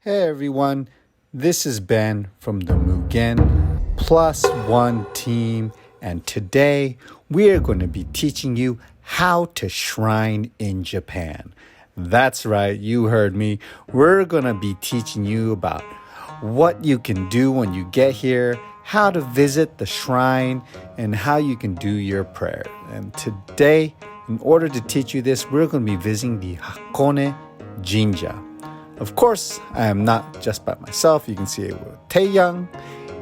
Hey everyone, this is Ben from the Mugen Plus One team, and today we are going to be teaching you how to shrine in Japan. That's right, you heard me. We're going to be teaching you about what you can do when you get here, how to visit the shrine, and how you can do your prayer. And today, in order to teach you this, we're going to be visiting the Hakone Jinja. Of course, I am not just by myself. You can see it with Tae-young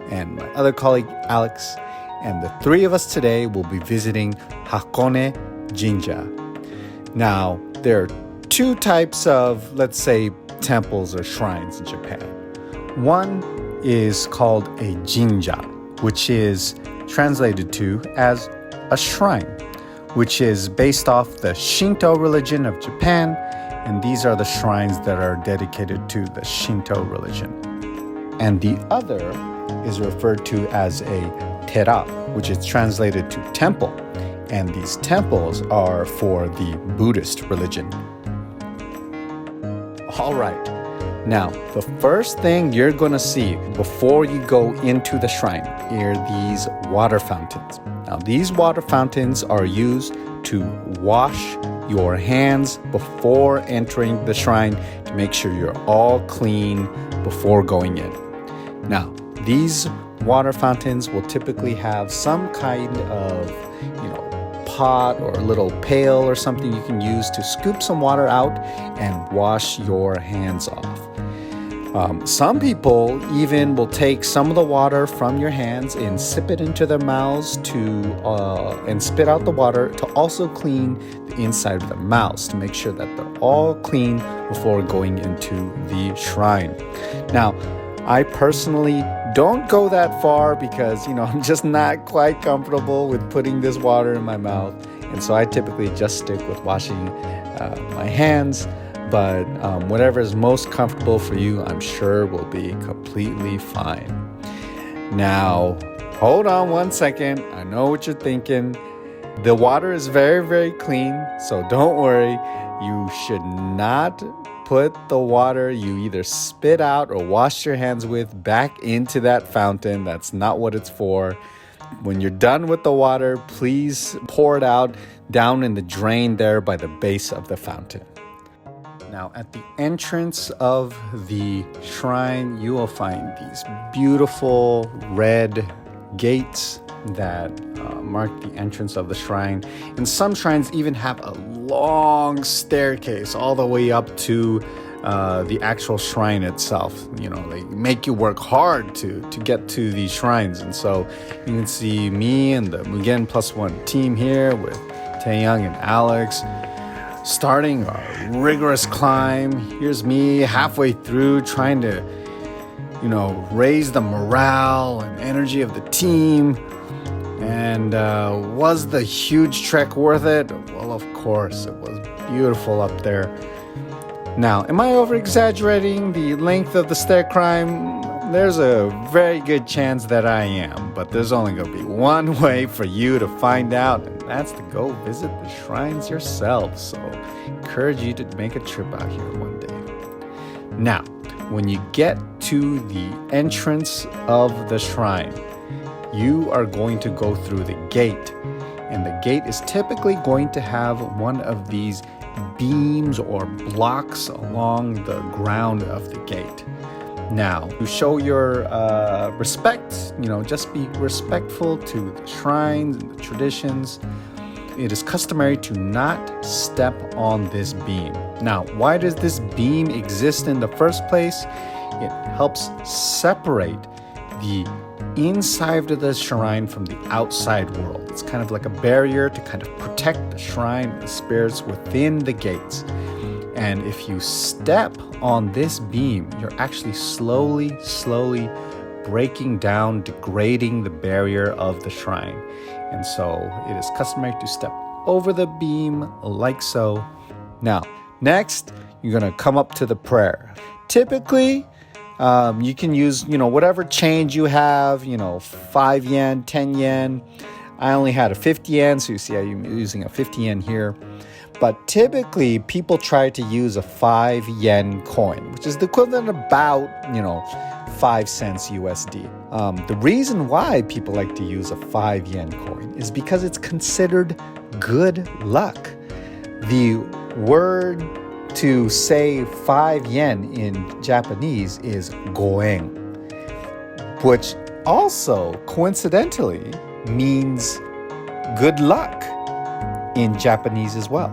and my other colleague, Alex. And the three of us today will be visiting Hakone Jinja. Now, there are two types of, let's say, temples or shrines in Japan. One is called a jinja, which is translated to as a shrine, which is based off the Shinto religion of Japan. And these are the shrines that are dedicated to the Shinto religion. And the other is referred to as a tera, which is translated to temple. And these temples are for the Buddhist religion. All right. Now, the first thing you're going to see before you go into the shrine are these water fountains. Now, these water fountains are used to wash your hands before entering the shrine to make sure you're all clean before going in. Now, these water fountains will typically have some kind of, pot or a little pail or something you can use to scoop some water out and wash your hands off. Some people even will take some of the water from your hands and sip it into their mouths and spit out the water to also clean the inside of their mouths to make sure that they're all clean before going into the shrine. Now, I personally don't go that far because, I'm just not quite comfortable with putting this water in my mouth. And so I typically just stick with washing my hands. But whatever is most comfortable for you, I'm sure will be completely fine. Now, hold on one second. I know what you're thinking. The water is very, very clean, so don't worry. You should not put the water you either spit out or wash your hands with back into that fountain. That's not what it's for. When you're done with the water, please pour it out down in the drain there by the base of the fountain. Now, at the entrance of the shrine, you will find these beautiful red gates that mark the entrance of the shrine. And some shrines even have a long staircase all the way up to the actual shrine itself. They make you work hard to get to these shrines. And so you can see me and the Mugen Plus One team here with Tae-young and Alex starting a rigorous climb. Here's me halfway through trying to, raise the morale and energy of the team. And was the huge trek worth it? Well, of course, it was beautiful up there. Now, am I over-exaggerating the length of the stair climb? There's a very good chance that I am, but there's only going to be one way for you to find out, and that's to go visit the shrines yourself. So, I encourage you to make a trip out here one day. Now, when you get to the entrance of the shrine, you are going to go through the gate, and the gate is typically going to have one of these beams or blocks along the ground of the gate. Now, to show your respect, just be respectful to the shrines and the traditions. It is customary to not step on this beam. Now, why does this beam exist in the first place? It helps separate the inside of the shrine from the outside world. It's kind of like a barrier to kind of protect the shrine and the spirits within the gates. And if you step on this beam, you're actually slowly breaking down, degrading the barrier of the shrine. And so it is customary to step over the beam like so. Now, next, you're going to come up to the prayer. Typically, you can use, whatever change you have, 5 yen, 10 yen. I only had a 50 yen, so you see I'm using a 50 yen here. But typically, people try to use a 5 yen coin, which is the equivalent of about, 5 cents USD. The reason why people like to use a 5 yen coin is because it's considered good luck. The word to say 5 yen in Japanese is goen, which also coincidentally means good luck in Japanese as well.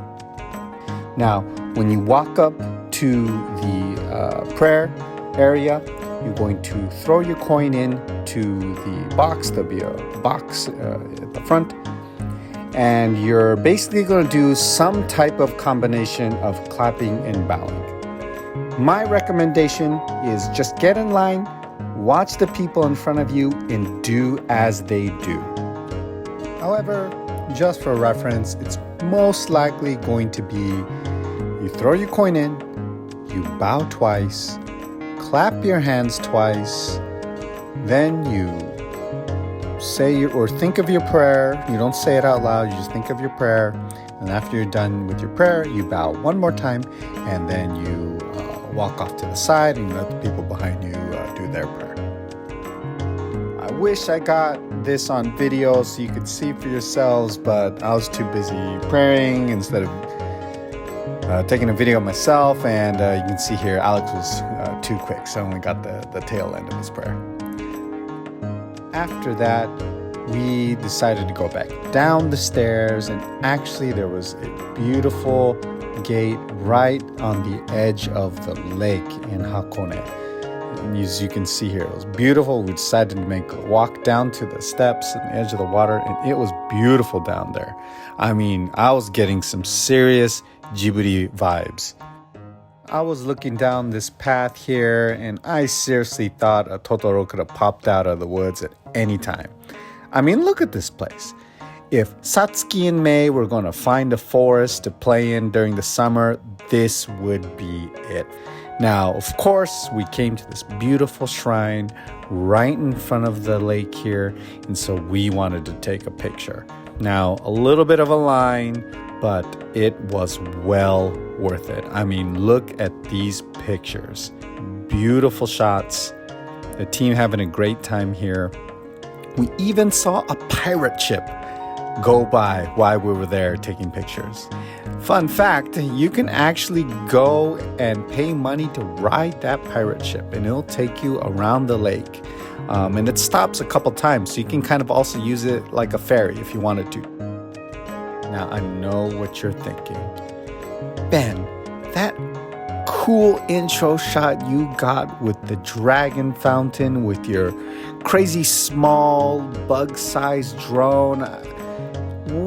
Now, when you walk up to the prayer area, you're going to throw your coin in to the box. There'll be a box at the front. And you're basically going to do some type of combination of clapping and bowing. My recommendation is just get in line, watch the people in front of you, and do as they do. However, just for reference, it's most likely going to be you throw your coin in, you bow twice, clap your hands twice, then you say or think of your prayer. You don't say it out loud, you just think of your prayer. And after you're done with your prayer, you bow one more time, and then you walk off to the side and let the people behind you do their prayer. I wish I got this on video so you could see for yourselves, but I was too busy praying instead of taking a video myself. And you can see here, Alex was too quick, so I only got the tail end of his prayer. After that, we decided to go back down the stairs, and actually there was a beautiful gate right on the edge of the lake in Hakone. And as you can see here, it was beautiful. We decided to make a walk down to the steps at the edge of the water, and it was beautiful down there. I mean, I was getting some serious Ghibli vibes. I was looking down this path here, and I seriously thought a Totoro could have popped out of the woods at any time. I mean, look at this place. If Satsuki and Mei were going to find a forest to play in during the summer, this would be it. Now, of course, we came to this beautiful shrine right in front of the lake here, and so we wanted to take a picture. Now, a little bit of a line, but it was well worth it. I mean, look at these pictures. Beautiful shots. The team having a great time here. We even saw a pirate ship go by while we were there taking pictures. Fun fact, you can actually go and pay money to ride that pirate ship, and it'll take you around the lake. And it stops a couple times, so you can kind of also use it like a ferry if you wanted to. Now, I know what you're thinking. Ben, that cool intro shot you got with the dragon fountain with your crazy small bug-sized drone,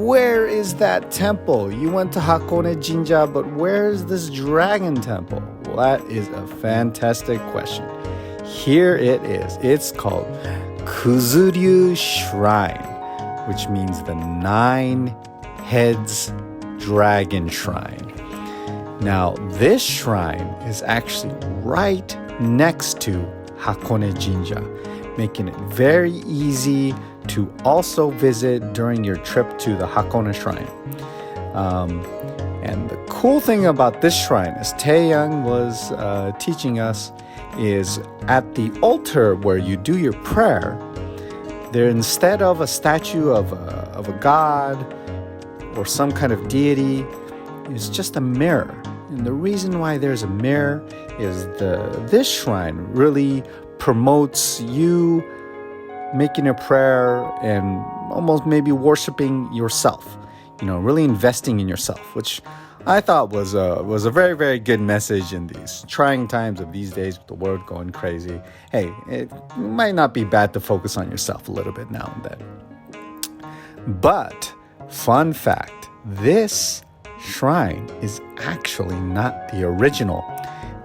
where is that temple? You went to Hakone Jinja, but where is this dragon temple? Well, that is a fantastic question. Here it is. It's called Kuzuryu Shrine, which means the 9 heads dragon shrine. Now, this shrine is actually right next to Hakone Jinja, making it very easy to also visit during your trip to the Hakone Shrine. And the cool thing about this shrine, as Taeyang was teaching us, is at the altar where you do your prayer, there, instead of a statue of a god or some kind of deity, is just a mirror. And the reason why there's a mirror is this shrine really promotes you making a prayer and almost maybe worshiping yourself, really investing in yourself, which I thought was a very, very good message in these trying times of these days with the world going crazy. Hey, it might not be bad to focus on yourself a little bit now and then. But, fun fact, this shrine is actually not the original.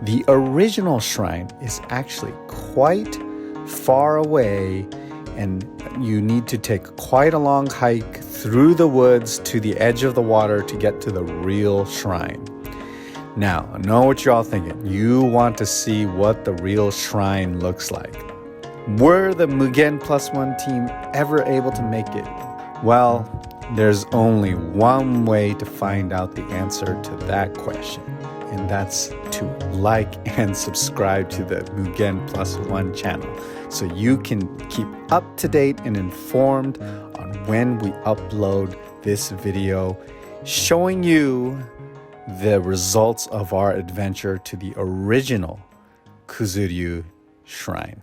The original shrine is actually quite far away, and you need to take quite a long hike through the woods to the edge of the water to get to the real shrine. Now, I know what you're all thinking. You want to see what the real shrine looks like. Were the Mugen +1 team ever able to make it? Well, There's only one way to find out the answer to that question, and that's to like and subscribe to the Mugen Plus One channel so you can keep up to date and informed on when we upload this video showing you the results of our adventure to the original Kuzuryu Shrine.